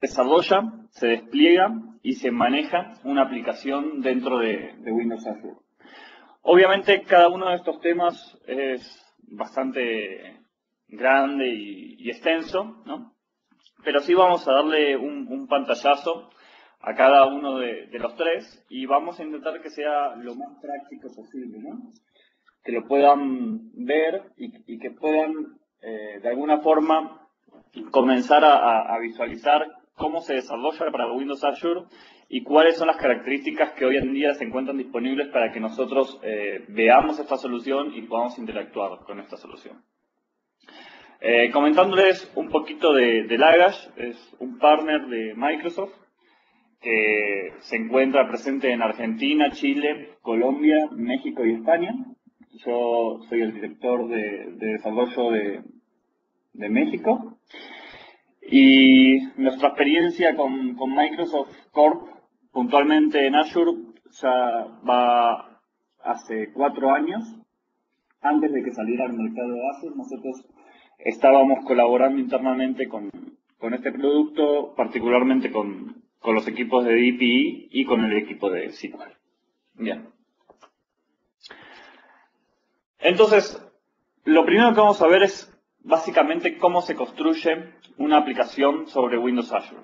desarrolla, se despliega y se maneja una aplicación dentro de Windows Azure. Obviamente cada uno de estos temas es bastante grande y extenso, ¿no? Pero sí vamos a darle un pantallazo a cada uno de los tres y vamos a intentar que sea lo más práctico posible, ¿no? Que lo puedan ver y que puedan de alguna forma comenzar a visualizar cómo se desarrolla para Windows Azure y cuáles son las características que hoy en día se encuentran disponibles para que nosotros veamos esta solución y podamos interactuar con esta solución. Comentándoles un poquito de Lagash, es un partner de Microsoft que se encuentra presente en Argentina, Chile, Colombia, México y España. Yo soy el director de desarrollo de México. Y nuestra experiencia con Microsoft Corp, puntualmente en Azure, ya va hace 4 años. Antes de que saliera al mercado de Azure, nosotros estábamos colaborando internamente con este producto, particularmente con los equipos de DPI y con el equipo de SQL. Bien. Entonces, lo primero que vamos a ver es básicamente cómo se construye una aplicación sobre Windows Azure.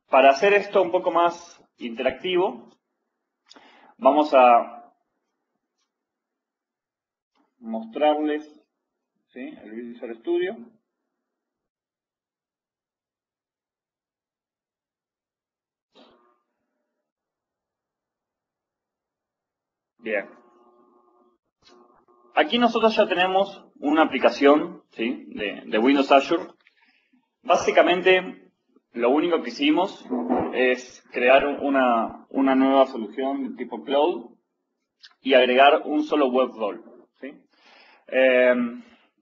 Para hacer esto un poco más interactivo, vamos a mostrarles, ¿sí?, el Visual Studio. Bien. Aquí nosotros ya tenemos una aplicación, ¿sí?, de Windows Azure. Básicamente, lo único que hicimos es crear una nueva solución de tipo Cloud y agregar un solo web role, ¿sí?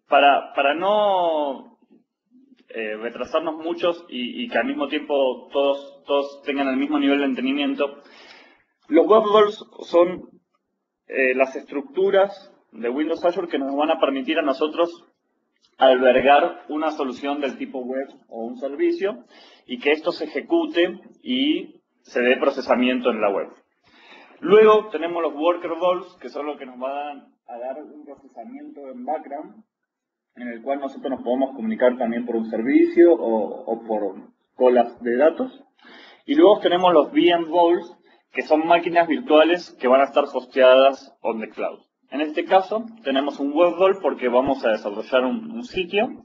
Para no retrasarnos muchos y que al mismo tiempo todos tengan el mismo nivel de entendimiento, los web roles son las estructuras de Windows Azure que nos van a permitir a nosotros albergar una solución del tipo web o un servicio y que esto se ejecute y se dé procesamiento en la web. Luego tenemos los worker roles, que son los que nos van a dar un procesamiento en background, en el cual nosotros nos podemos comunicar también por un servicio o por colas de datos. Y luego tenemos los VM roles, que son máquinas virtuales que van a estar hosteadas on the cloud. En este caso tenemos un web role porque vamos a desarrollar un sitio.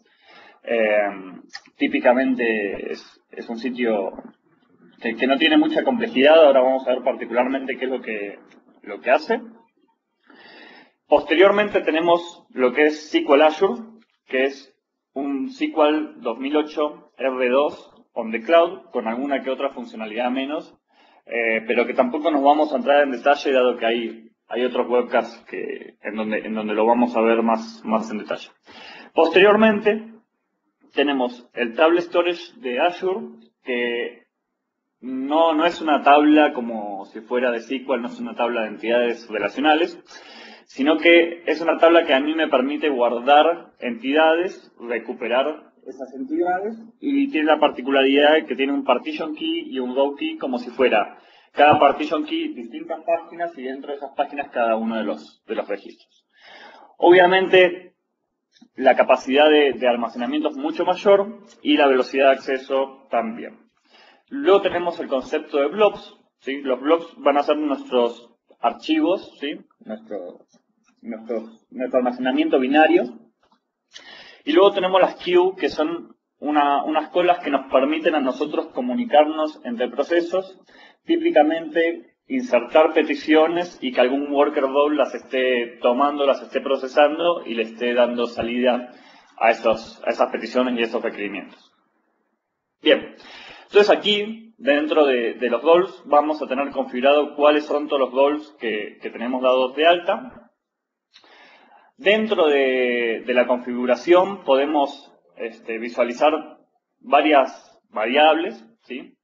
Típicamente es un sitio que no tiene mucha complejidad. Ahora vamos a ver particularmente qué es lo que hace. Posteriormente tenemos lo que es SQL Azure, que es un SQL 2008 R2 on the cloud, con alguna que otra funcionalidad menos, pero que tampoco nos vamos a entrar en detalle, dado que hay otros webcasts en donde lo vamos a ver más en detalle. Posteriormente tenemos el Table Storage de Azure, que no es una tabla como si fuera de SQL, no es una tabla de entidades relacionales, sino que es una tabla que a mí me permite guardar entidades, recuperar esas entidades, y tiene la particularidad de que tiene un partition key y un row key, como si fuera cada partition key distintas páginas y dentro de esas páginas cada uno de los registros. Obviamente la capacidad de almacenamiento es mucho mayor y la velocidad de acceso también. Luego tenemos el concepto de blobs, ¿sí? Los blobs van a ser nuestros archivos, ¿sí?, nuestro almacenamiento binario. Y luego tenemos las queues, que son unas colas que nos permiten a nosotros comunicarnos entre procesos, típicamente insertar peticiones y que algún worker role las esté tomando, las esté procesando y le esté dando salida a esas peticiones y esos requerimientos. Bien, entonces aquí, dentro de los roles, vamos a tener configurado cuáles son todos los roles que tenemos dados de alta. Dentro de la configuración podemos visualizar varias variables, ¿sí?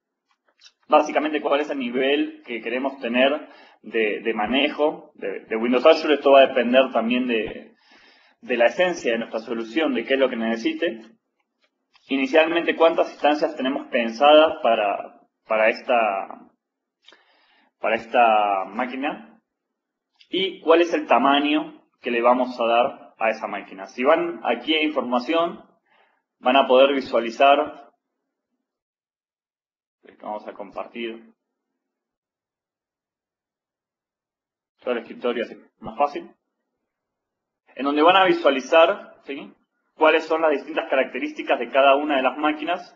Básicamente cuál es el nivel que queremos tener de manejo de Windows Azure. Esto va a depender también de la esencia de nuestra solución, de qué es lo que necesite. inicialmente cuántas instancias tenemos pensadas para esta máquina y cuál es el tamaño que le vamos a dar a esa máquina. Si van aquí a información, van a poder visualizar, vamos a compartir todo el escritorio, así más fácil, en donde van a visualizar, ¿sí?, cuáles son las distintas características de cada una de las máquinas.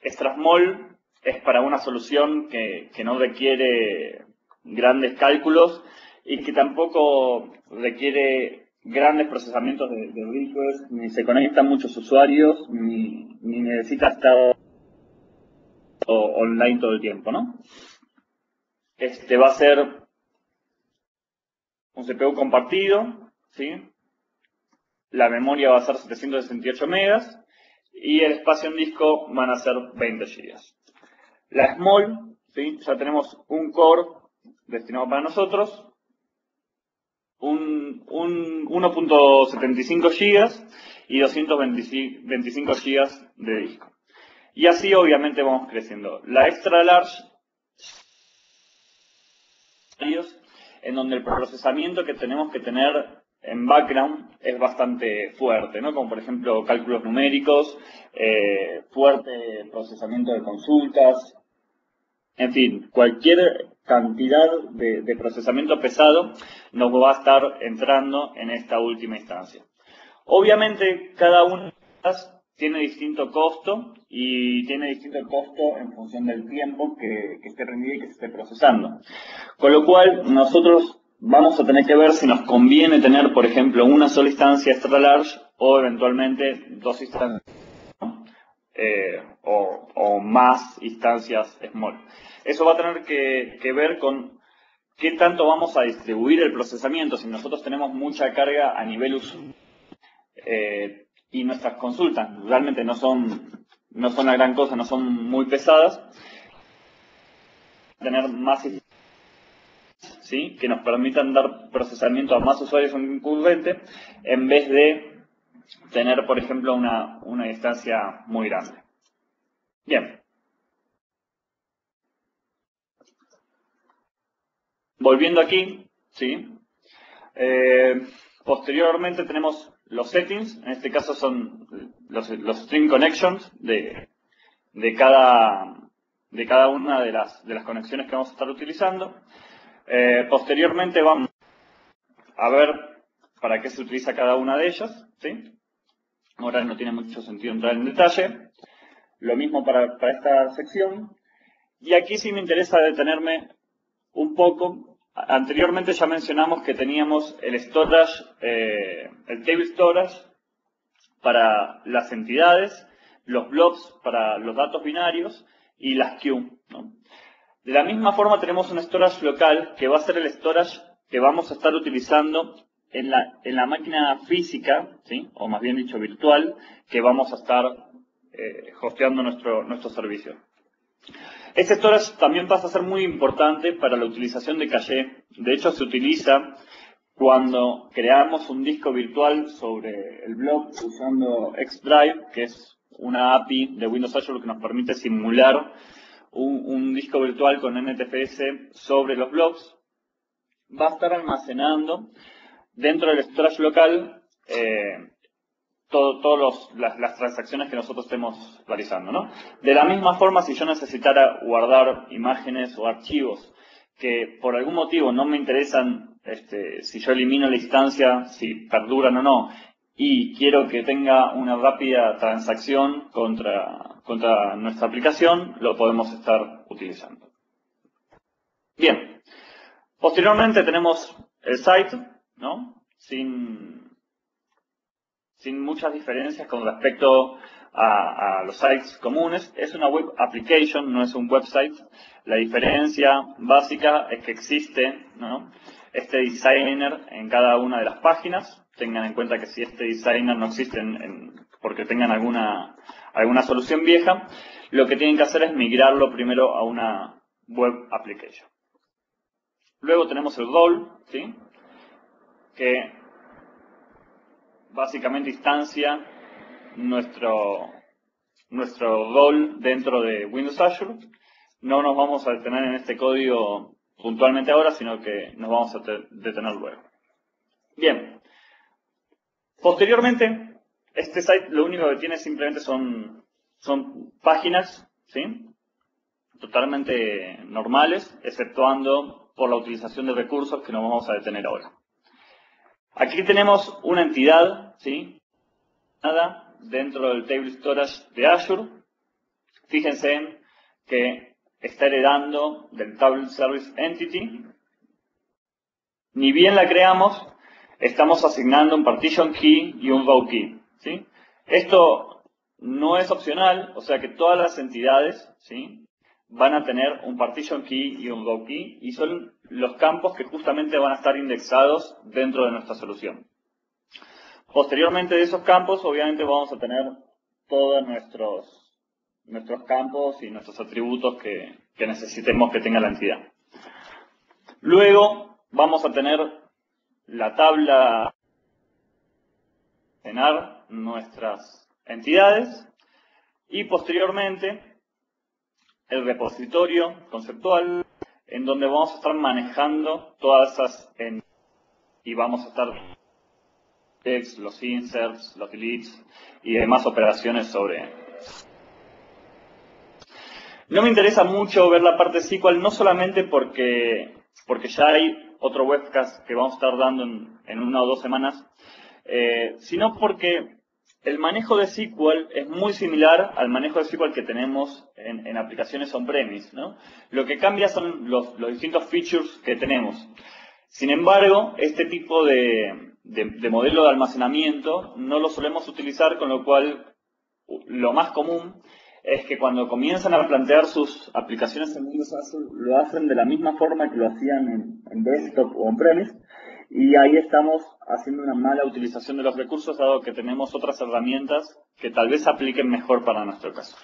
Strasmol es para una solución que no requiere grandes cálculos y que tampoco requiere grandes procesamientos de requests, ni se conectan muchos usuarios, ni necesita estar online todo el tiempo, ¿no? Va a ser un CPU compartido, ¿sí? La memoria va a ser 768 megas y el espacio en disco van a ser 20 gigas. La Small, ¿sí?, ya tenemos un core destinado para nosotros, un 1.75 gigas y 225 gigas de disco. Y así obviamente vamos creciendo. La Extra Large, en donde el procesamiento que tenemos que tener en background es bastante fuerte, ¿no? Como por ejemplo cálculos numéricos, fuerte procesamiento de consultas, en fin, cualquier cantidad de procesamiento pesado nos va a estar entrando en esta última instancia. Obviamente cada una de estas tiene distinto costo y tiene distinto costo en función del tiempo que esté rendido y que se esté procesando. Con lo cual nosotros vamos a tener que ver si nos conviene tener, por ejemplo, una sola instancia extra large o eventualmente dos instancias o más instancias small. Eso va a tener que ver con qué tanto vamos a distribuir el procesamiento. Si nosotros tenemos mucha carga a nivel usuario y nuestras consultas realmente no son la gran cosa, no son muy pesadas, tener más, ¿sí?, que nos permitan dar procesamiento a más usuarios concurrente en vez de tener, por ejemplo, una distancia muy grande. Bien. Volviendo aquí, ¿sí? Posteriormente tenemos los settings, en este caso son los string connections de cada una de las conexiones que vamos a estar utilizando. Posteriormente vamos a ver para qué se utiliza cada una de ellas, ¿sí? Ahora no tiene mucho sentido entrar en detalle. Lo mismo para esta sección. Y aquí sí me interesa detenerme un poco. Anteriormente ya mencionamos que teníamos el storage, el table storage para las entidades, los blobs para los datos binarios y las queues, ¿no? De la misma forma tenemos un storage local que va a ser el storage que vamos a estar utilizando en la máquina física, ¿sí?, o más bien dicho virtual, que vamos a estar hosteando nuestro servicio. Este storage también pasa a ser muy importante para la utilización de caché. De hecho, se utiliza cuando creamos un disco virtual sobre el blob usando Xdrive, que es una API de Windows Azure que nos permite simular un disco virtual con NTFS sobre los blobs. Va a estar almacenando dentro del storage local todas las transacciones que nosotros estemos realizando, ¿no? De la misma forma, si yo necesitara guardar imágenes o archivos que por algún motivo no me interesan, si yo elimino la instancia, si perduran o no, y quiero que tenga una rápida transacción contra nuestra aplicación, lo podemos estar utilizando. Bien. Posteriormente tenemos el site, ¿no? Sin muchas diferencias con respecto a los sites comunes. Es una web application, no es un website. La diferencia básica es que existe, ¿no?, este designer en cada una de las páginas. Tengan en cuenta que si este designer no existe porque tengan alguna solución vieja, lo que tienen que hacer es migrarlo primero a una web application. Luego tenemos el role, ¿sí?, que básicamente instancia nuestro nuestro rol dentro de Windows Azure. No nos vamos a detener en este código puntualmente ahora, sino que nos vamos a detener luego. Bien. Posteriormente, este site lo único que tiene simplemente son páginas, ¿sí? Totalmente normales, exceptuando por la utilización de recursos que nos vamos a detener ahora. Aquí tenemos una entidad, ¿sí? Nada dentro del Table Storage de Azure. Fíjense que está heredando del Table Service Entity. Ni bien la creamos, estamos asignando un partition key y un row key, ¿sí? Esto no es opcional, o sea que todas las entidades, ¿sí?, van a tener un partition key y un row key, y son los campos que justamente van a estar indexados dentro de nuestra solución. Posteriormente de esos campos, obviamente vamos a tener todos nuestros campos y nuestros atributos que necesitemos que tenga la entidad. Luego vamos a tener la tabla llenar nuestras entidades y posteriormente el repositorio conceptual en donde vamos a estar manejando todas esas entidades y vamos a estar los inserts, los deletes y demás operaciones sobre. No me interesa mucho ver la parte SQL, no solamente porque ya hay otro webcast que vamos a estar dando en 1 o 2 semanas, sino porque el manejo de SQL es muy similar al manejo de SQL que tenemos en aplicaciones on-premise, ¿no? Lo que cambia son los distintos features que tenemos. Sin embargo, este tipo de modelo de almacenamiento no lo solemos utilizar, con lo cual lo más común es que cuando comienzan a plantear sus aplicaciones en Windows Azure, lo hacen de la misma forma que lo hacían en desktop o on-premise, y ahí estamos haciendo una mala utilización de los recursos, dado que tenemos otras herramientas que tal vez apliquen mejor para nuestro caso.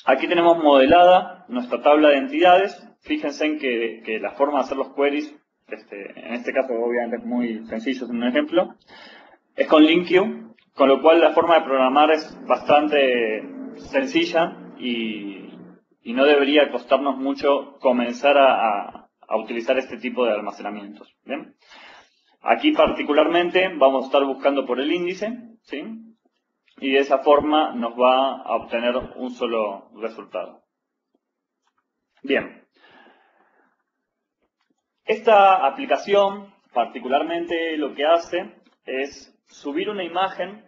Aquí tenemos modelada nuestra tabla de entidades. Fíjense en que la forma de hacer los queries, en este caso obviamente es muy sencillo, es un ejemplo, es con LINQ, con lo cual la forma de programar es bastante sencilla y no debería costarnos mucho comenzar a utilizar este tipo de almacenamientos. ¿Bien? Aquí particularmente vamos a estar buscando por el índice, ¿sí?, y de esa forma nos va a obtener un solo resultado. Bien. Esta aplicación particularmente lo que hace es subir una imagen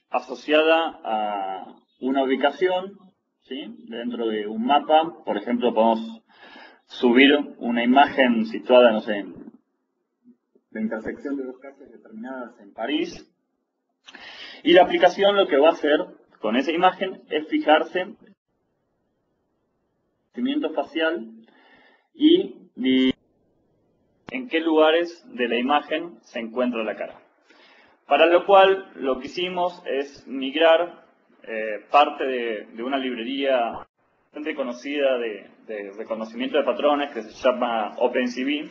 asociada a una ubicación, ¿sí?, dentro de un mapa. Por ejemplo, podemos subir una imagen situada, no sé, en la intersección de dos calles determinadas en París. Y la aplicación lo que va a hacer con esa imagen es fijarse en el movimiento facial y en qué lugares de la imagen se encuentra la cara. Para lo cual lo que hicimos es migrar parte de una librería bastante conocida de reconocimiento de patrones que se llama OpenCV,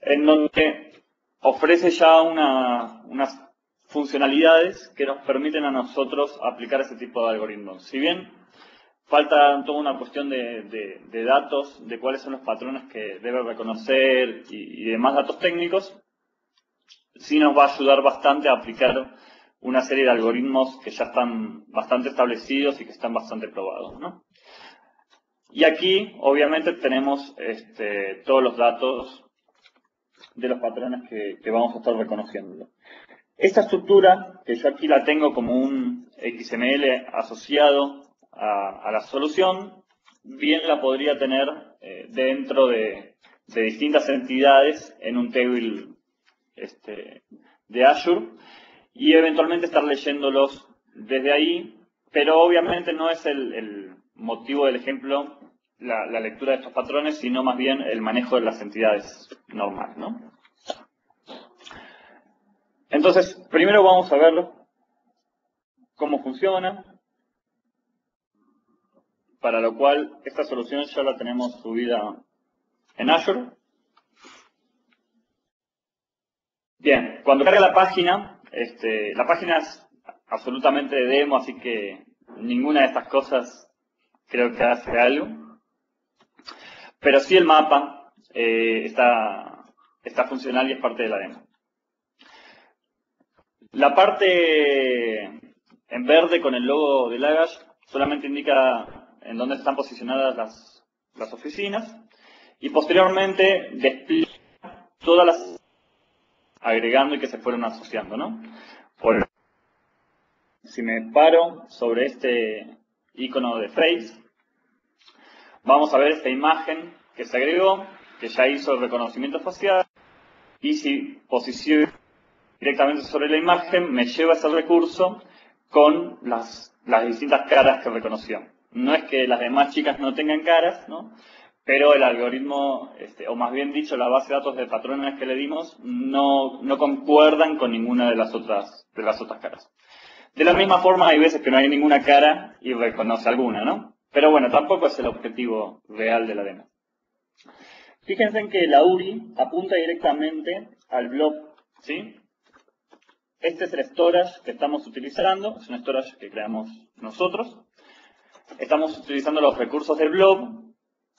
en donde ofrece ya unas funcionalidades que nos permiten a nosotros aplicar ese tipo de algoritmos. Si bien falta toda una cuestión de datos, de cuáles son los patrones que debe reconocer y demás datos técnicos, sí nos va a ayudar bastante a aplicar una serie de algoritmos que ya están bastante establecidos y que están bastante probados, ¿no? Y aquí, obviamente, tenemos todos los datos de los patrones que vamos a estar reconociendo. Esta estructura, que yo aquí la tengo como un XML asociado a la solución, bien la podría tener dentro de distintas entidades en un table de Azure y eventualmente estar leyéndolos desde ahí, pero obviamente no es el motivo del ejemplo la lectura de estos patrones, sino más bien el manejo de las entidades normales, ¿no? Entonces, primero vamos a ver cómo funciona, para lo cual esta solución ya la tenemos subida en Azure. Bien, cuando carga la página es absolutamente de demo, así que ninguna de estas cosas creo que hace algo. Pero sí el mapa está funcional y es parte de la demo. La parte en verde con el logo de Lagash solamente indica en dónde están posicionadas las oficinas y posteriormente despliega todas las agregando y que se fueron asociando, ¿no? Si me paro sobre este icono de Face, vamos a ver esta imagen que se agregó, que ya hizo el reconocimiento facial, y si posiciono directamente sobre la imagen, me lleva ese recurso con las distintas caras que reconoció. No es que las demás chicas no tengan caras, ¿no? Pero el algoritmo, o más bien dicho, la base de datos de patrones que le dimos, no concuerdan con ninguna de las otras caras. De la misma forma, hay veces que no hay ninguna cara y reconoce alguna, ¿no? Pero bueno, tampoco es el objetivo real de la demo. Fíjense en que la URI apunta directamente al blob, ¿sí? Este es el storage que estamos utilizando, es un storage que creamos nosotros. Estamos utilizando los recursos del blob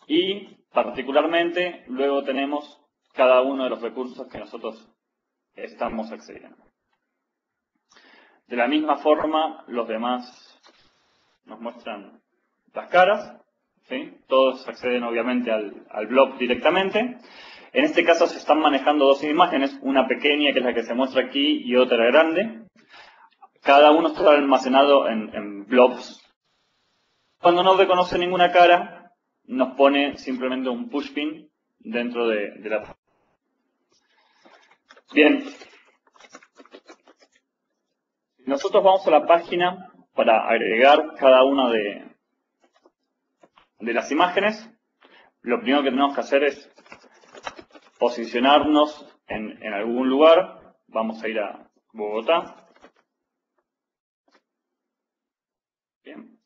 y particularmente luego tenemos cada uno de los recursos que nosotros estamos accediendo. De la misma forma, los demás nos muestran las caras, ¿sí? Todos acceden obviamente al blob directamente. En este caso se están manejando dos imágenes, una pequeña que es la que se muestra aquí y otra grande. Cada uno está almacenado en blobs. Cuando no reconoce ninguna cara, nos pone simplemente un pushpin dentro de la... Bien. Nosotros vamos a la página para agregar cada una de las imágenes. Lo primero que tenemos que hacer es posicionarnos en algún lugar. Vamos a ir a Bogotá. Bien.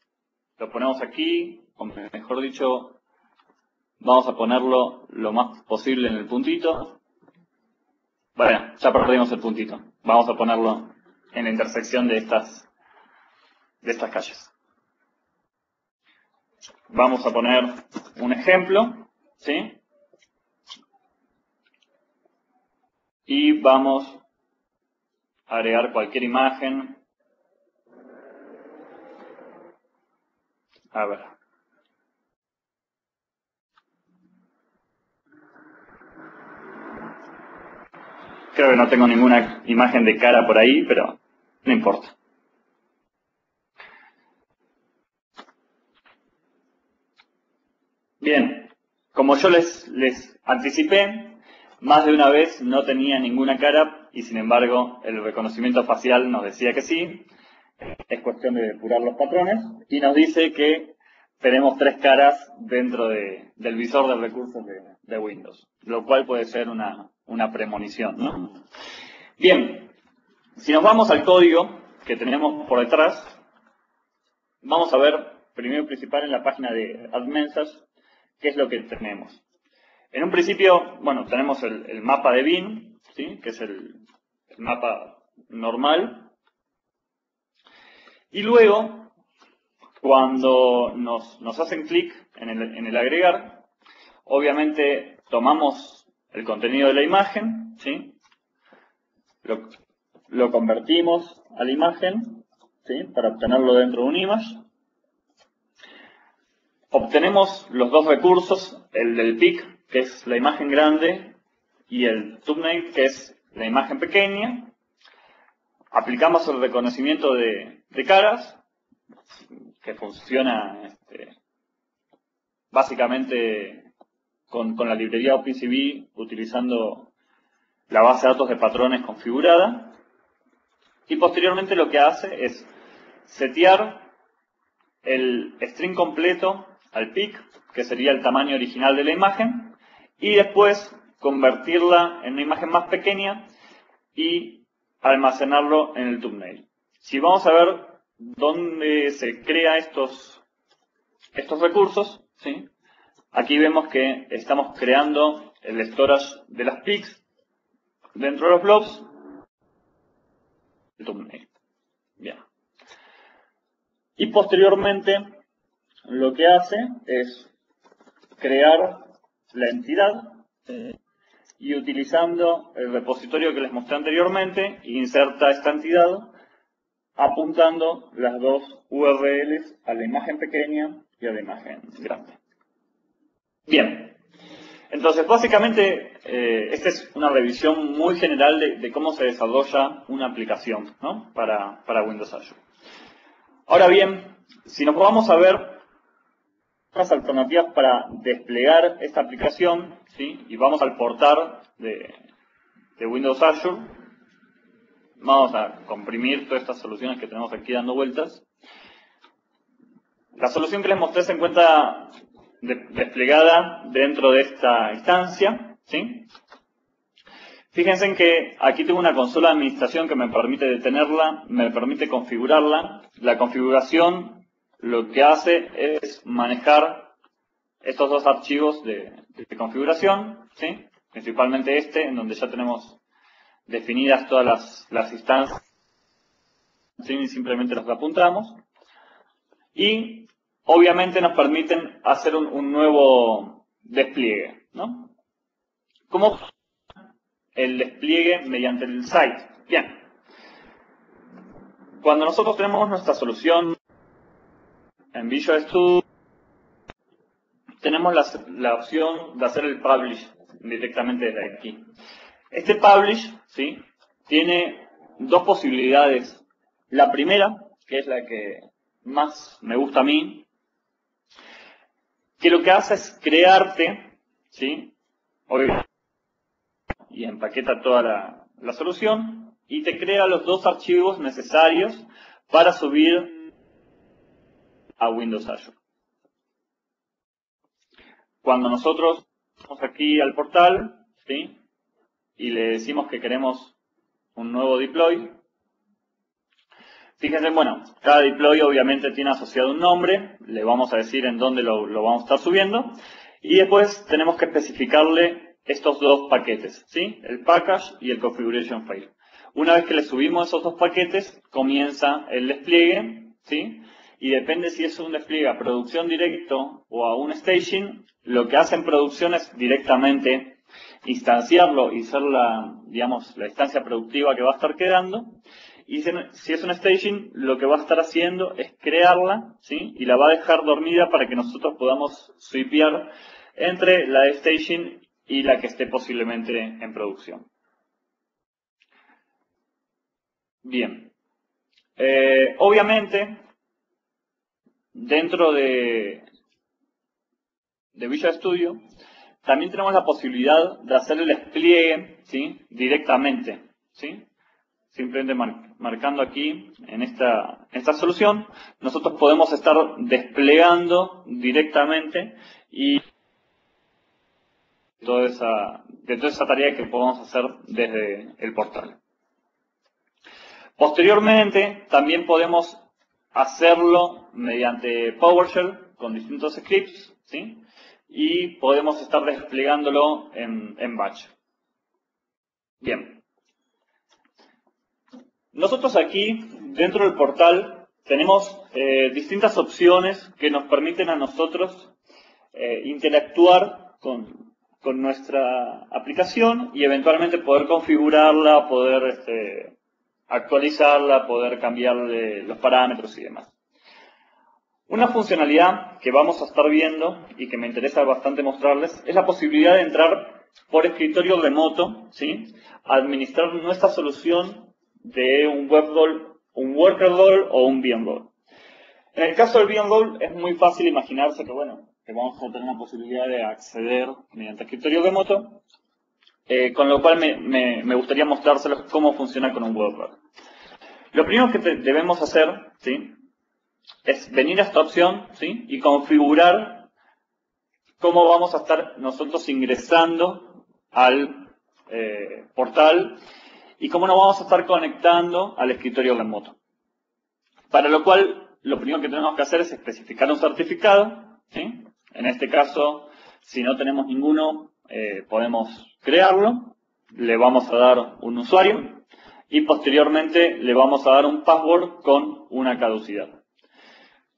Lo ponemos aquí, o mejor dicho, vamos a ponerlo lo más posible en el puntito. Bueno, ya perdimos el puntito. Vamos a ponerlo en la intersección de estas calles. Vamos a poner un ejemplo, ¿sí? Y vamos a agregar cualquier imagen. A ver. Creo que no tengo ninguna imagen de cara por ahí, pero no importa. Bien, como yo les anticipé, más de una vez no tenía ninguna cara y sin embargo el reconocimiento facial nos decía que sí. Es cuestión de depurar los patrones y nos dice que tenemos tres caras dentro del visor de recursos de Windows, lo cual puede ser una premonición, ¿no? Bien, si nos vamos al código que tenemos por detrás, vamos a ver primero y principal en la página de Add Message qué es lo que tenemos. En un principio, bueno, tenemos el mapa de bin, ¿sí? Que es el mapa normal. Y luego, cuando nos hacen clic en el agregar, obviamente tomamos el contenido de la imagen, ¿sí? Lo convertimos a la imagen, ¿sí? Para obtenerlo dentro de un image. Obtenemos los dos recursos, el del pic, que es la imagen grande, y el thumbnail, que es la imagen pequeña. Aplicamos el reconocimiento de caras, que funciona básicamente con la librería OpenCV utilizando la base de datos de patrones configurada. Y posteriormente lo que hace es setear el string completo al pic, que sería el tamaño original de la imagen, y después convertirla en una imagen más pequeña y almacenarlo en el thumbnail. Si vamos a ver dónde se crea estos recursos, ¿sí? Aquí vemos que estamos creando el storage de las pics dentro de los blobs, el thumbnail. Bien. Y posteriormente lo que hace es crear la entidad y utilizando el repositorio que les mostré anteriormente, inserta esta entidad apuntando las dos URLs a la imagen pequeña y a la imagen grande. Bien, entonces básicamente esta es una revisión muy general de cómo se desarrolla una aplicación, ¿no? para Windows Azure. Ahora bien, si nos vamos a ver otras alternativas para desplegar esta aplicación, ¿sí? Y vamos al portal de Windows Azure, vamos a comprimir todas estas soluciones que tenemos aquí dando vueltas. La solución que les mostré se encuentra desplegada dentro de esta instancia, ¿sí? Fíjense en que aquí tengo una consola de administración que me permite detenerla, me permite configurarla. La configuración lo que hace es manejar estos dos archivos de configuración, ¿sí? Principalmente este, en donde ya tenemos definidas todas las instancias, ¿sí? Y simplemente los apuntamos. Y obviamente nos permiten hacer un nuevo despliegue, ¿no? ¿Cómo el despliegue mediante el site? Bien. Cuando nosotros tenemos nuestra solución en Visual Studio, tenemos la opción de hacer el publish directamente desde aquí. Este publish, ¿sí? Tiene dos posibilidades. La primera, que es la que más me gusta a mí, que lo que hace es crearte, ¿sí? Y empaqueta toda la solución y te crea los dos archivos necesarios para subir a Windows Azure. Cuando nosotros vamos aquí al portal, ¿sí? Y le decimos que queremos un nuevo deploy, fíjense, bueno, cada deploy obviamente tiene asociado un nombre, le vamos a decir en dónde lo vamos a estar subiendo, y después tenemos que especificarle estos dos paquetes, ¿sí? El package y el configuration file. Una vez que le subimos esos dos paquetes, comienza el despliegue, ¿sí? Y depende si es un despliegue a producción directo o a un staging, lo que hace en producción es directamente instanciarlo y ser la instancia productiva que va a estar quedando. Y si es un staging, lo que va a estar haciendo es crearla, ¿sí? Y la va a dejar dormida para que nosotros podamos swipear entre la de staging y la que esté posiblemente en producción. Bien. Obviamente, dentro de Visual Studio, también tenemos la posibilidad de hacer el despliegue, ¿sí? Directamente, ¿sí? Simplemente marcando aquí en esta solución, nosotros podemos estar desplegando directamente y de toda esa tarea que podemos hacer desde el portal. Posteriormente, también podemos hacerlo mediante PowerShell con distintos scripts, ¿sí? Y podemos estar desplegándolo en batch. Bien. Nosotros aquí, dentro del portal, tenemos distintas opciones que nos permiten a nosotros interactuar con nuestra aplicación y eventualmente poder configurarla, poder actualizarla, poder cambiarle los parámetros y demás. Una funcionalidad que vamos a estar viendo y que me interesa bastante mostrarles es la posibilidad de entrar por escritorio remoto, ¿sí? A administrar nuestra solución de un web role, un worker role o un VM role. En el caso del VM role es muy fácil imaginarse que, bueno, que vamos a tener la posibilidad de acceder mediante escritorio remoto, con lo cual me gustaría mostrárselos cómo funciona con un web role. Lo primero que debemos hacer, ¿sí? Es venir a esta opción, ¿sí? Y configurar cómo vamos a estar nosotros ingresando al portal y cómo nos vamos a estar conectando al escritorio remoto. Para lo cual, lo primero que tenemos que hacer es especificar un certificado, ¿sí? En este caso, si no tenemos ninguno, podemos crearlo, le vamos a dar un usuario y posteriormente le vamos a dar un password con una caducidad.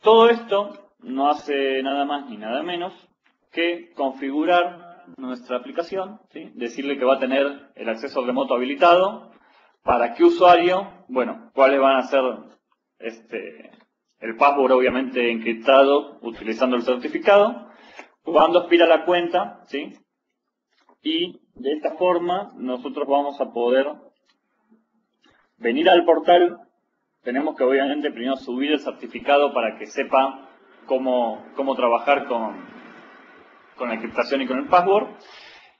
Todo esto no hace nada más ni nada menos que configurar nuestra aplicación, ¿sí? Decirle que va a tener el acceso remoto habilitado, para qué usuario, bueno, cuáles van a ser el password obviamente encriptado utilizando el certificado, cuándo expira la cuenta, ¿sí? Y de esta forma nosotros vamos a poder venir al portal. Tenemos que obviamente primero subir el certificado para que sepa cómo trabajar con la encriptación y con el password.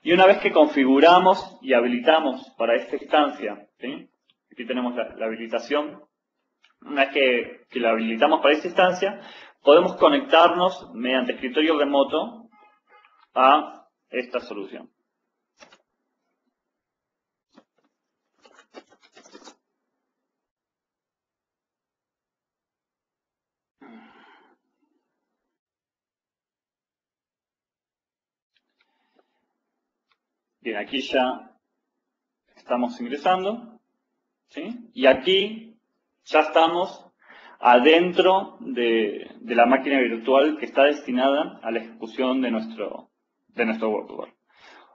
Y una vez que configuramos y habilitamos para esta instancia, ¿sí? Aquí tenemos la habilitación. Una vez que la habilitamos para esta instancia, podemos conectarnos mediante escritorio remoto a esta solución. Bien, aquí ya estamos ingresando, ¿sí? Y aquí ya estamos adentro de la máquina virtual que está destinada a la ejecución de nuestro workflow.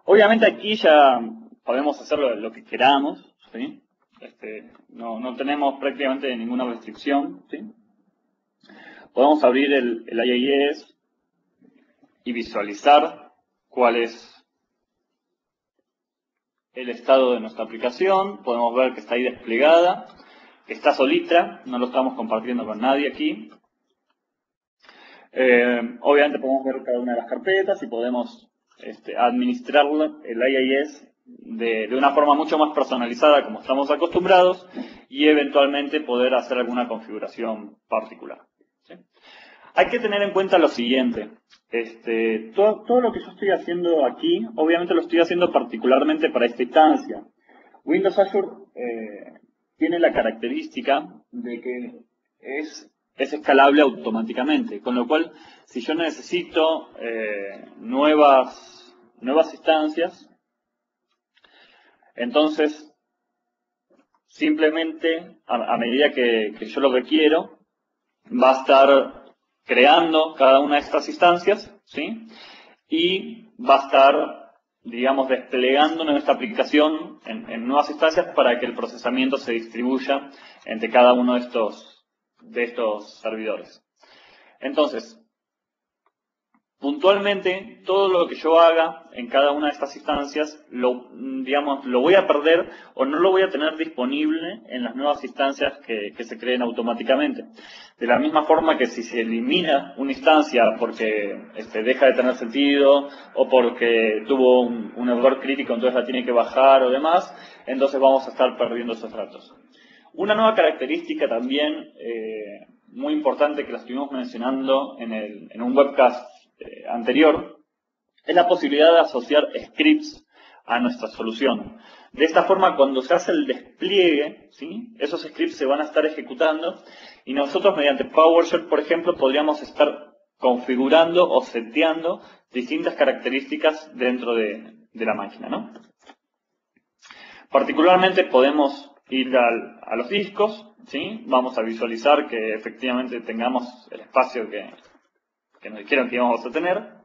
Obviamente aquí ya podemos hacer lo que queramos, ¿sí? No tenemos prácticamente ninguna restricción, ¿sí? Podemos abrir el IIS y visualizar cuál es el estado de nuestra aplicación. Podemos ver que está ahí desplegada, que está solita, no lo estamos compartiendo con nadie aquí. Obviamente podemos ver cada una de las carpetas y podemos administrar el IIS de una forma mucho más personalizada como estamos acostumbrados y eventualmente poder hacer alguna configuración particular, ¿sí? Hay que tener en cuenta lo siguiente. Todo lo que yo estoy haciendo aquí, obviamente lo estoy haciendo particularmente para esta instancia. Windows Azure tiene la característica de que es escalable automáticamente, con lo cual, si yo necesito nuevas instancias, entonces, simplemente, a medida que yo lo requiero, va a estar creando cada una de estas instancias, ¿sí? Y va a estar, digamos, desplegando nuestra aplicación en nuevas instancias para que el procesamiento se distribuya entre cada uno de estos servidores. Entonces, puntualmente, todo lo que yo haga en cada una de estas instancias, lo voy a perder o no lo voy a tener disponible en las nuevas instancias que se creen automáticamente. De la misma forma que si se elimina una instancia porque deja de tener sentido o porque tuvo un error crítico, entonces la tiene que bajar o demás, entonces vamos a estar perdiendo esos datos. Una nueva característica también muy importante que la estuvimos mencionando en un webcast anterior, es la posibilidad de asociar scripts a nuestra solución. De esta forma, cuando se hace el despliegue, ¿sí? Esos scripts se van a estar ejecutando y nosotros mediante PowerShell, por ejemplo, podríamos estar configurando o seteando distintas características dentro de la máquina, ¿no? Particularmente podemos ir a los discos, ¿sí? Vamos a visualizar que efectivamente tengamos el espacio que nos dijeron que íbamos a tener.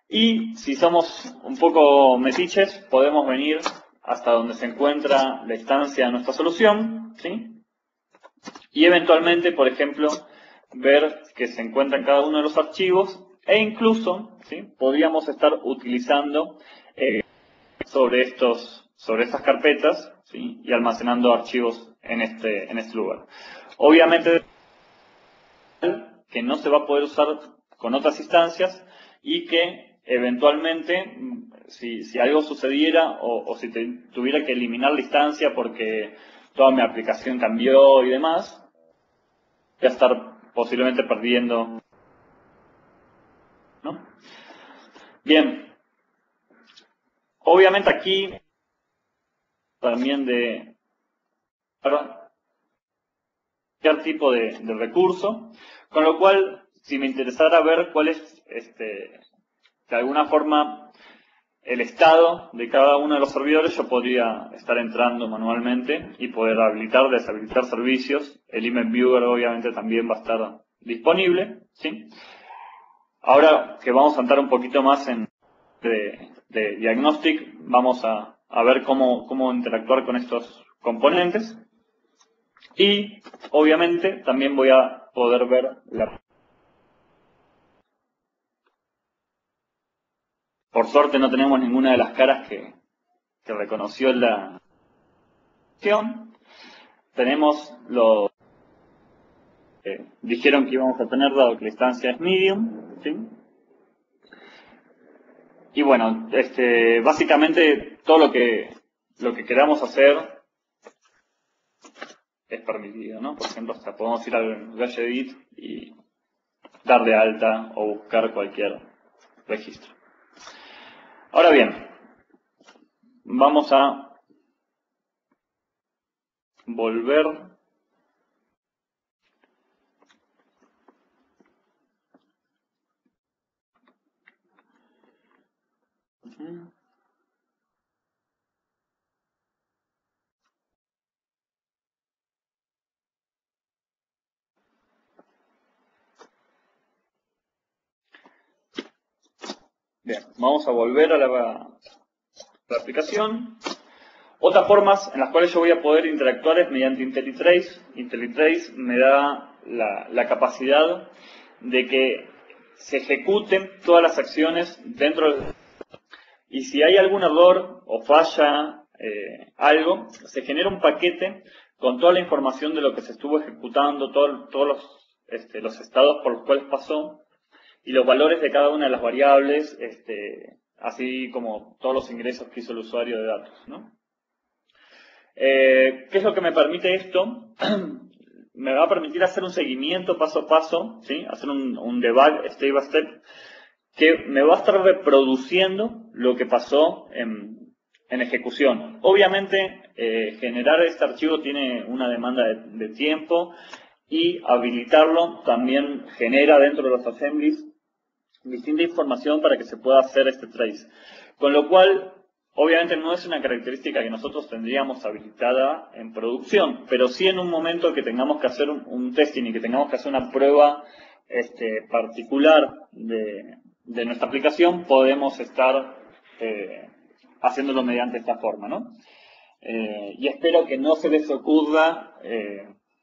Y si somos un poco metiches, podemos venir hasta donde se encuentra la instancia de nuestra solución, ¿sí? Y eventualmente, por ejemplo, ver que se encuentran cada uno de los archivos e incluso, ¿sí? Podríamos estar utilizando sobre estas carpetas, ¿sí? Y almacenando archivos en este lugar. Obviamente que no se va a poder usar con otras instancias y que eventualmente, si algo sucediera o si tuviera que eliminar la instancia porque toda mi aplicación cambió y demás, voy a estar posiblemente perdiendo, ¿no? Bien, obviamente aquí también de cualquier tipo de recurso, con lo cual, si me interesara ver cuál es, de alguna forma, el estado de cada uno de los servidores, yo podría estar entrando manualmente y poder habilitar, deshabilitar servicios. El Event Viewer obviamente también va a estar disponible, ¿sí? Ahora que vamos a entrar un poquito más en de diagnostic, vamos a ver cómo interactuar con estos componentes. Y, obviamente, también voy a poder ver Por suerte no tenemos ninguna de las caras que reconoció la acción. Tenemos lo que dijeron que íbamos a tener dado que la instancia es medium, ¿sí? Y bueno, básicamente todo lo que queramos hacer es permitido, ¿no? Por ejemplo, hasta podemos ir al Gedit y dar de alta o buscar cualquier registro. Ahora bien, vamos a volver Bien, vamos a volver a la aplicación. Otras formas en las cuales yo voy a poder interactuar es mediante IntelliTrace. IntelliTrace me da la capacidad de que se ejecuten todas las acciones dentro del... Y si hay algún error o falla algo, se genera un paquete con toda la información de lo que se estuvo ejecutando, todos los estados por los cuales pasó, y los valores de cada una de las variables, así como todos los ingresos que hizo el usuario de datos, ¿no? ¿Qué es lo que me permite esto? Me va a permitir hacer un seguimiento paso a paso, ¿sí? Hacer un debug step by step, que me va a estar reproduciendo lo que pasó en ejecución. Obviamente, generar este archivo tiene una demanda de tiempo, y habilitarlo también genera dentro de los assemblies distinta información para que se pueda hacer este trace. Con lo cual, obviamente no es una característica que nosotros tendríamos habilitada en producción, pero sí en un momento que tengamos que hacer un testing y que tengamos que hacer una prueba particular de nuestra aplicación, podemos estar haciéndolo mediante esta forma, ¿no? Y espero que no se les ocurra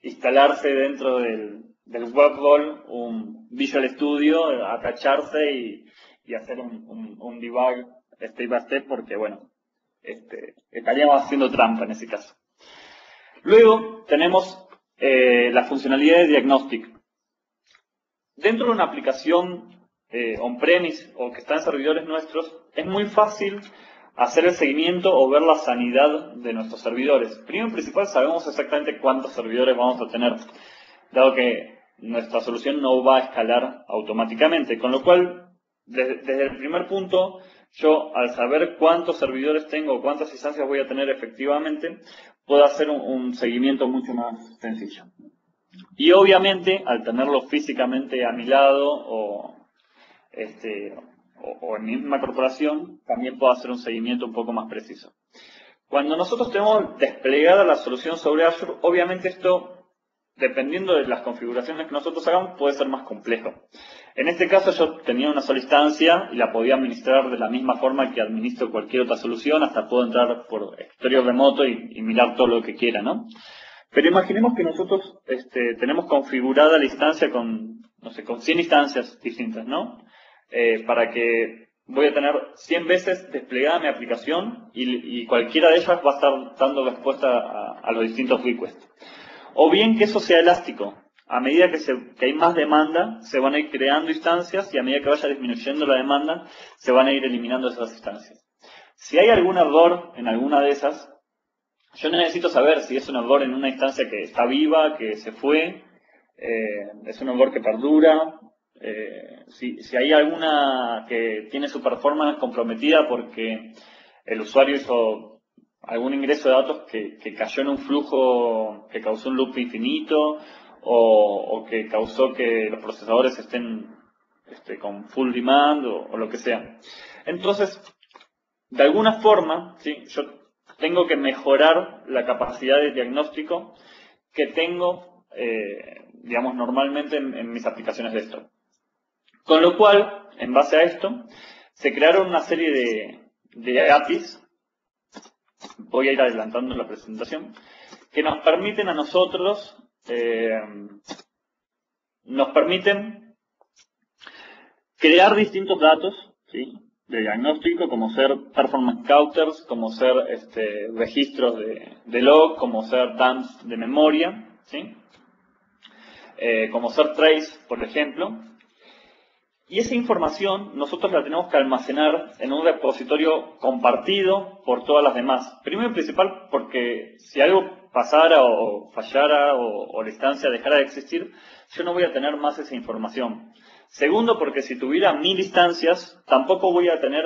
instalarse dentro del WebDoll un Visual Studio, atacharse y hacer un debug step by step, porque bueno, estaríamos haciendo trampa en ese caso. Luego tenemos la funcionalidad de diagnostic. Dentro de una aplicación on-premise o que está en servidores nuestros, es muy fácil hacer el seguimiento o ver la sanidad de nuestros servidores. Primero y principal, sabemos exactamente cuántos servidores vamos a tener, dado que nuestra solución no va a escalar automáticamente. Con lo cual, desde el primer punto, yo al saber cuántos servidores tengo, cuántas instancias voy a tener efectivamente, puedo hacer un seguimiento mucho más sencillo. Y obviamente, al tenerlo físicamente a mi lado o en mi misma corporación, también puedo hacer un seguimiento un poco más preciso. Cuando nosotros tenemos desplegada la solución sobre Azure, obviamente esto, dependiendo de las configuraciones que nosotros hagamos, puede ser más complejo. En este caso yo tenía una sola instancia y la podía administrar de la misma forma que administro cualquier otra solución, hasta puedo entrar por escritorio remoto y mirar todo lo que quiera, ¿no? Pero imaginemos que nosotros tenemos configurada la instancia con, no sé, con 100 instancias distintas, ¿no? Para que voy a tener 100 veces desplegada mi aplicación y cualquiera de ellas va a estar dando respuesta a los distintos requests. O bien que eso sea elástico. A medida que hay más demanda, se van a ir creando instancias y a medida que vaya disminuyendo la demanda, se van a ir eliminando esas instancias. Si hay algún error en alguna de esas, yo necesito saber si es un error en una instancia que está viva, que se fue, es un error que perdura, si hay alguna que tiene su performance comprometida porque el usuario hizo algún ingreso de datos que cayó en un flujo que causó un loop infinito o que causó que los procesadores estén con full demand o lo que sea. Entonces, de alguna forma, ¿sí? Yo tengo que mejorar la capacidad de diagnóstico que tengo digamos, normalmente en mis aplicaciones desktop. Con lo cual, en base a esto, se crearon una serie de APIs, voy a ir adelantando la presentación, que nos permiten a nosotros, crear distintos datos, ¿sí?, de diagnóstico, como ser performance counters, como ser registros de log, como ser dumps de memoria, ¿sí?, como ser trace, por ejemplo. Y esa información nosotros la tenemos que almacenar en un repositorio compartido por todas las demás. Primero y principal porque si algo pasara o fallara o la instancia dejara de existir, yo no voy a tener más esa información. Segundo, porque si tuviera 1000 instancias, tampoco voy a tener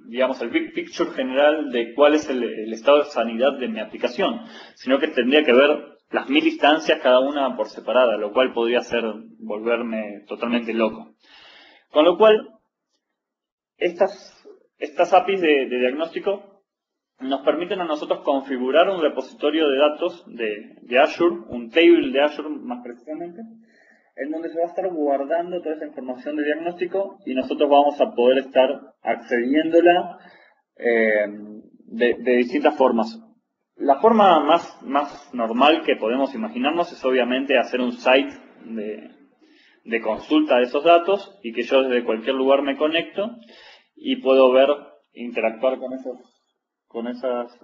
digamos, el big picture general de cuál es el estado de sanidad de mi aplicación, sino que tendría que ver las 1000 instancias cada una por separada, lo cual podría volverme totalmente loco. Con lo cual, estas APIs de diagnóstico nos permiten a nosotros configurar un repositorio de datos de Azure, un table de Azure más precisamente, en donde se va a estar guardando toda esa información de diagnóstico y nosotros vamos a poder estar accediéndola de distintas formas. La forma más normal que podemos imaginarnos es obviamente hacer un site de consulta de esos datos y que yo desde cualquier lugar me conecto y puedo interactuar con esos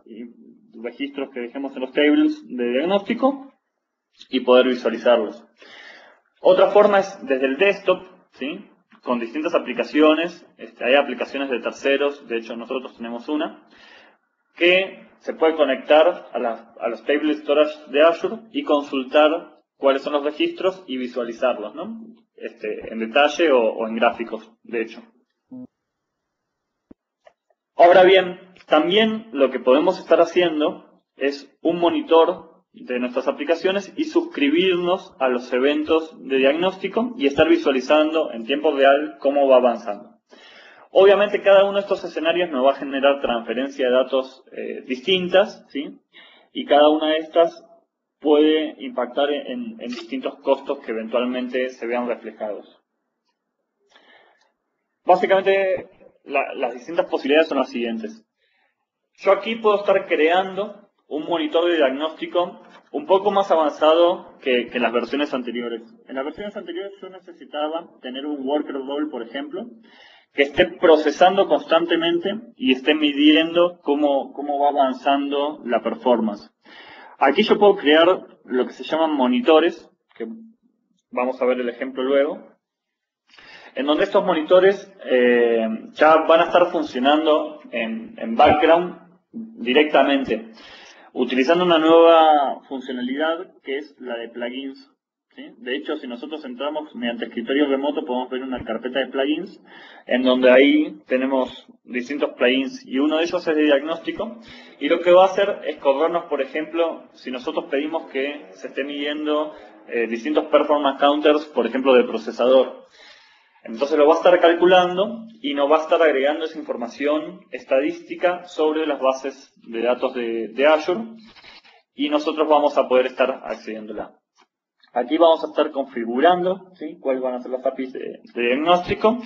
registros que dejemos en los tables de diagnóstico y poder visualizarlos. Otra forma es desde el desktop, ¿sí?, con distintas aplicaciones. Hay aplicaciones de terceros, de hecho nosotros tenemos una, que se puede conectar a los table storage de Azure y consultar cuáles son los registros y visualizarlos, ¿no?, en detalle o en gráficos, de hecho. Ahora bien, también lo que podemos estar haciendo es un monitor de nuestras aplicaciones y suscribirnos a los eventos de diagnóstico y estar visualizando en tiempo real cómo va avanzando. Obviamente cada uno de estos escenarios nos va a generar transferencia de datos distintas, ¿sí?, y cada una de estas puede impactar en distintos costos que eventualmente se vean reflejados. Básicamente, las distintas posibilidades son las siguientes. Yo aquí puedo estar creando un monitor de diagnóstico un poco más avanzado que en las versiones anteriores. En las versiones anteriores yo necesitaba tener un worker role, por ejemplo, que esté procesando constantemente y esté midiendo cómo va avanzando la performance. Aquí yo puedo crear lo que se llaman monitores, que vamos a ver el ejemplo luego, en donde estos monitores ya van a estar funcionando en background directamente, utilizando una nueva funcionalidad que es la de plugins, ¿sí? De hecho, si nosotros entramos mediante escritorio remoto, podemos ver una carpeta de plugins, en donde ahí tenemos distintos plugins, y uno de ellos es de diagnóstico, y lo que va a hacer es corrernos, por ejemplo, si nosotros pedimos que se esté midiendo distintos performance counters, por ejemplo, del procesador. Entonces lo va a estar calculando y nos va a estar agregando esa información estadística sobre las bases de datos de Azure y nosotros vamos a poder estar accediéndola. Aquí vamos a estar configurando, ¿sí?, cuáles van a ser las APIs de diagnóstico.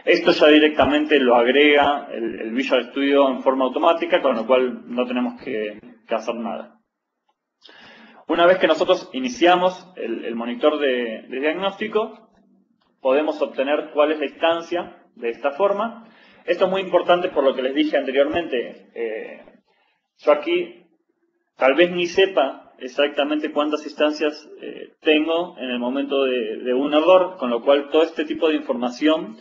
Esto ya directamente lo agrega el Visual Studio en forma automática, con lo cual no tenemos que hacer nada. Una vez que nosotros iniciamos el monitor de diagnóstico, podemos obtener cuál es la instancia de esta forma. Esto es muy importante por lo que les dije anteriormente. Yo aquí tal vez ni sepa exactamente cuántas instancias tengo en el momento de un error, con lo cual todo este tipo de información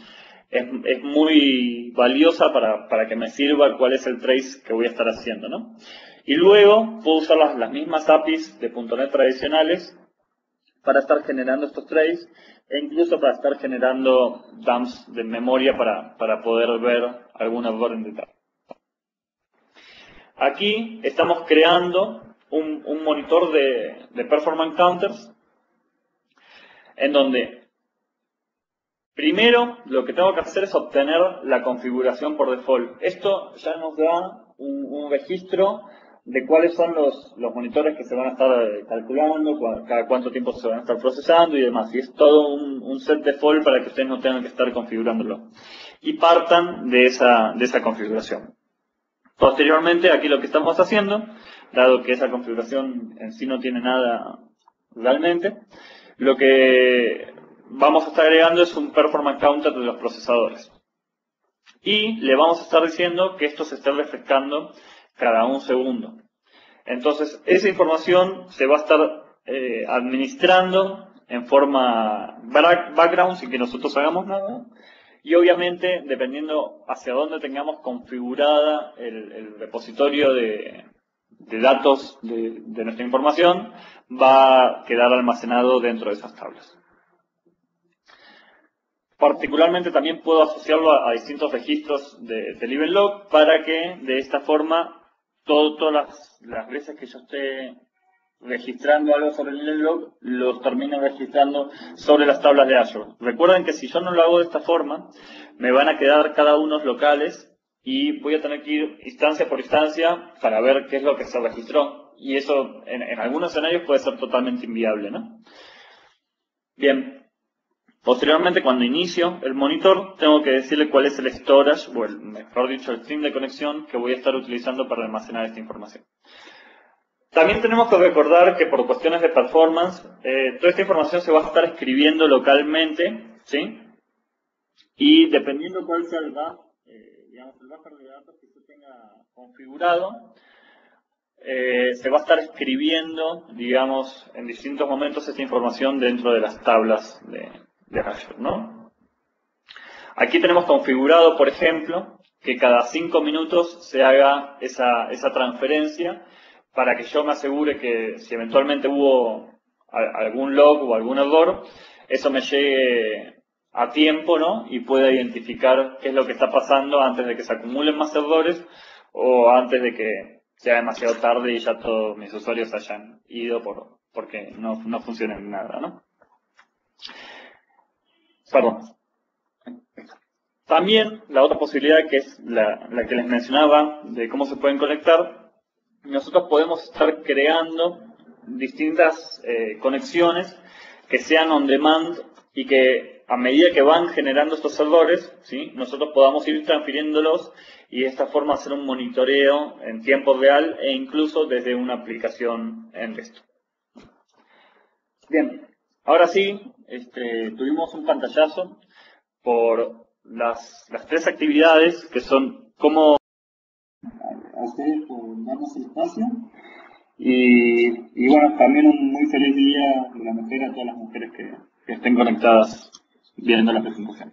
es muy valiosa para que me sirva cuál es el trace que voy a estar haciendo, ¿no? Y luego puedo usar las mismas APIs de .NET tradicionales para estar generando estos traces e incluso para estar generando dumps de memoria para poder ver algún error en detalle. Aquí estamos creando un monitor de performance counters en donde primero lo que tengo que hacer es obtener la configuración por default. Esto ya nos da un registro de cuáles son los monitores que se van a estar calculando, cada cuánto tiempo se van a estar procesando y demás. Y es todo un set default para que ustedes no tengan que estar configurándolo. Y partan de esa configuración. Posteriormente, aquí lo que estamos haciendo, dado que esa configuración en sí no tiene nada realmente, lo que vamos a estar agregando es un performance counter de los procesadores. Y le vamos a estar diciendo que esto se esté refrescando cada un segundo. Entonces, esa información se va a estar administrando en forma background sin que nosotros hagamos nada. Y obviamente, dependiendo hacia dónde tengamos configurada el repositorio de datos de nuestra información, va a quedar almacenado dentro de esas tablas. Particularmente también puedo asociarlo a distintos registros del event log para que de esta forma todas las veces que yo esté registrando algo sobre el event log, los termine registrando sobre las tablas de Azure. Recuerden que si yo no lo hago de esta forma, me van a quedar cada uno locales y voy a tener que ir instancia por instancia para ver qué es lo que se registró. Y eso en algunos escenarios puede ser totalmente inviable, ¿no? Bien. Posteriormente, cuando inicio el monitor, tengo que decirle cuál es el storage, o mejor dicho, el stream de conexión que voy a estar utilizando para almacenar esta información. También tenemos que recordar que por cuestiones de performance, toda esta información se va a estar escribiendo localmente, ¿sí? Y dependiendo cuál sea el buffer de datos que se tenga configurado, se va a estar escribiendo, digamos, en distintos momentos esta información dentro de las tablas de Azure, ¿no? Aquí tenemos configurado, por ejemplo, que cada 5 minutos se haga esa transferencia para que yo me asegure que si eventualmente hubo algún log o algún error, eso me llegue a tiempo, ¿no? Y pueda identificar qué es lo que está pasando antes de que se acumulen más errores o antes de que sea demasiado tarde y ya todos mis usuarios hayan ido porque no funciona nada, ¿no? Perdón. También la otra posibilidad, que es la que les mencionaba, de cómo se pueden conectar, nosotros podemos estar creando distintas conexiones que sean on demand y que a medida que van generando estos errores, ¿sí? Nosotros podamos ir transfiriéndolos y de esta forma hacer un monitoreo en tiempo real e incluso desde una aplicación en desktop. Bien, ahora sí, tuvimos un pantallazo por las 3 actividades que son cómo a ustedes por darnos el espacio y bueno, también un muy feliz día de la mujer a todas las mujeres que estén conectadas viendo la presentación.